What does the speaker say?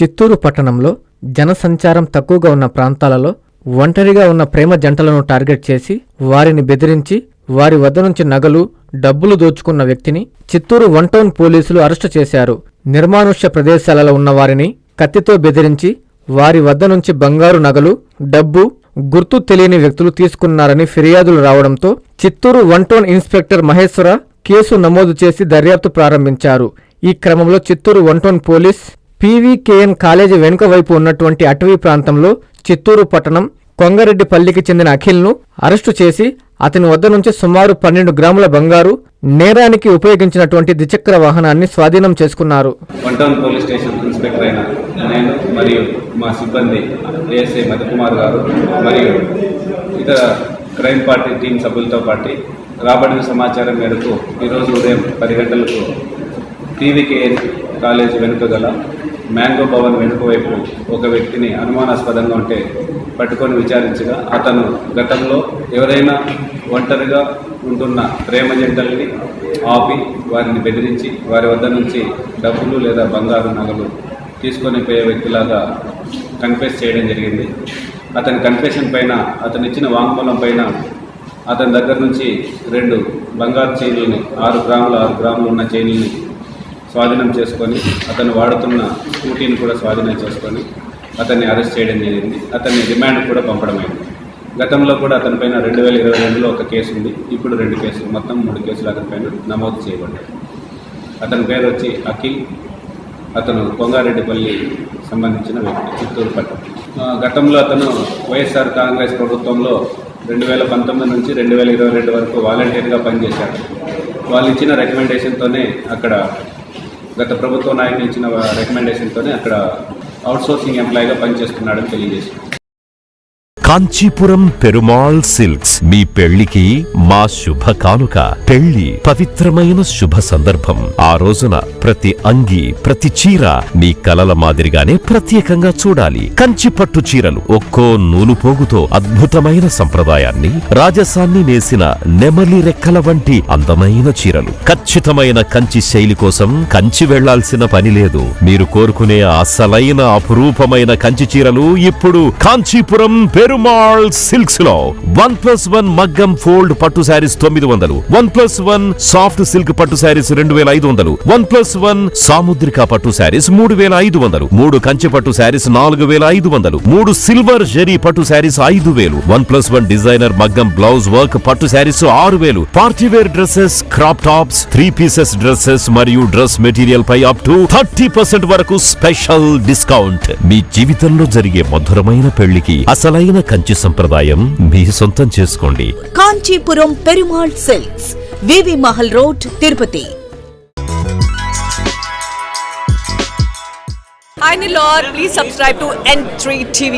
చిత్తూరు పట్టణంలో జనసంచారం తక్కువగా ఉన్న ప్రాంతాలలో ఒంటరిగా ఉన్న ప్రేమ జంటలను టార్గెట్ చేసి వారిని బెదిరించి వారి వద్ద నుంచి నగలు, డబ్బులు దోచుకున్న వ్యక్తిని చిత్తూరు 1 టౌన్ పోలీసులు అరెస్టు చేశారు. నిర్మానుష్య ప్రదేశాలలో ఉన్న వారిని కత్తితో బెదిరించి వారి వద్ద నుంచి బంగారు నగలు, డబ్బు గుర్తు తెలియని వ్యక్తులు తీసుకున్నారని ఫిర్యాదులు రావడంతో Chittoor 1 town inspector Maheshwara case నమోదు చేసి దర్యాప్తు ప్రారంభించారు. ఈ క్రమంలో Chittoor 1 town police PVKN college వెనుక వైపు ఉన్నటువంటి అటవీ ప్రాంతంలో చిత్తూరు పట్టణం కొంగారెడ్డిపల్లికి చెందిన అఖిల్ను అరెస్టు చేసి అతని వద్ద నుంచి సుమారు 12 గ్రాముల బంగారు, నేరానికి ఉపయోగించినటువంటి ద్విచక్ర వాహనాన్ని స్వాధీనం చేసుకున్నారు. 1 టౌన్ పోలీస్ స్టేషన్ ఇన్స్పెక్టర్ అయిన నేను మరియు మా సిబ్బంది ఏఎస్ఐ మధుకుమార్ గారు మరియు ఇతర క్రైమ్ పార్టీ టీం సభ్యులతో పాటు రాబడిన సమాచారం మేరకు ఈరోజు ఉదయం 10 గంటలకు పీవీకేఎన్ కాలేజీ వెనుక గల మ్యాంగో భవన్ వెనుక వైపు ఒక వ్యక్తిని అనుమానాస్పదంగా ఉంటే పట్టుకొని విచారించగా అతను గతంలో ఎవరైనా ఒంటరిగా ఉంటున్న ప్రేమ జంటల్ని ఆపి వారిని బెదిరించి వారి వద్ద నుంచి డబ్బులు లేదా బంగారు నగలు తీసుకొని పోయే వ్యక్తిలాగా కన్ఫెస్ చేయడం జరిగింది. అతని కన్ఫెషన్ పైన, అతను ఇచ్చిన వాంగ్మూలం పైన అతని దగ్గర నుంచి 2 బంగారు చైన్లని 6 గ్రాములు ఉన్న చైన్లని స్వాధీనం చేసుకొని అతను వాడుతున్న స్కూటీని కూడా స్వాధీనం చేసుకొని అతన్ని అరెస్ట్ చేయడం జరిగింది. అతన్ని రిమాండ్ కూడా పంపడమైంది. గతంలో కూడా అతనిపైన 2022లో ఒక కేసు ఉంది. ఇప్పుడు 2 కేసులు, మొత్తం 3 కేసులు అతనిపైన నమోదు చేయబడ్డాయి. అతని పేరు వచ్చి అఖిల్. అతను కొంగారెడ్డిపల్లి సంబంధించిన వ్యక్తి, చిత్తూరు పట్టణం. గతంలో అతను వైఎస్ఆర్ కాంగ్రెస్ ప్రభుత్వంలో 2019 నుంచి 2022 వరకు వాలంటీర్గా పనిచేశాడు. వాళ్ళు ఇచ్చిన రికమెండేషన్తోనే అక్కడ గత ప్రభుత్వ నాయకులు ఇచ్చిన రికమెండేషన్తోనే అక్కడ అవుట్సోర్సింగ్ ఎంప్లాయీగా పనిచేస్తున్నాడని తెలియజేశారు. కాంచీపురం పెరుమాళ్ సిల్క్స్ మీ పెళ్లికి మా శుభ కానుక. పెళ్లి పవిత్రమైన శుభ సందర్భం. ఆ రోజున ప్రతి అంగి, ప్రతి చీర మీ కలల మాదిరిగానే ప్రత్యేకంగా చూడాలి. కంచి పట్టు చీరలు ఒక్కో నూలు పోగుతో అద్భుతమైన సంప్రదాయాన్ని, రాజసాన్ని నేసిన నెమలి రెక్కల వంటి అందమైన చీరలు. ఖచ్చితమైన కంచి శైలి కోసం కంచి వెళ్లాల్సిన పని లేదు. మీరు కోరుకునే అసలైన అపురూపమైన కంచి చీరలు ఇప్పుడు కాంచీపురం పెరుమాళ్ సిల్క్స్ లో 1+1 మగ్గం ఫోల్డ్ పట్టు శారీస్ 900, 1+1 సాఫ్ట్ సిల్క్ పట్టు శారీస్ 2500, 1+1 సాముద్రిక పట్టు శారీస్ 3500, 3 కంచి పట్టు శారీస్ 4500, 3 సిల్వర్ జరీ పట్టు శారీస్ 5000, 1+1 డిజైనర్ మగ్గం బ్లౌజ్ వర్క్ పట్టు sarees 6000, party wear dresses, crop tops, 3 pieces dresses మరియు డ్రెస్ మెటీరియల్ పై అప్ టు 30% వరకు స్పెషల్ డిస్కౌంట్. మీ జీవితంలో జరిగే మధురమైన పెళ్లికి అసలైన కంచి సంప్రదాయం మీ సొంతం చేసుకోండి. Kanchipuram Perumal silks, VV Mahal road, Tirupati. Hi Nilor, please subscribe to N3 TV.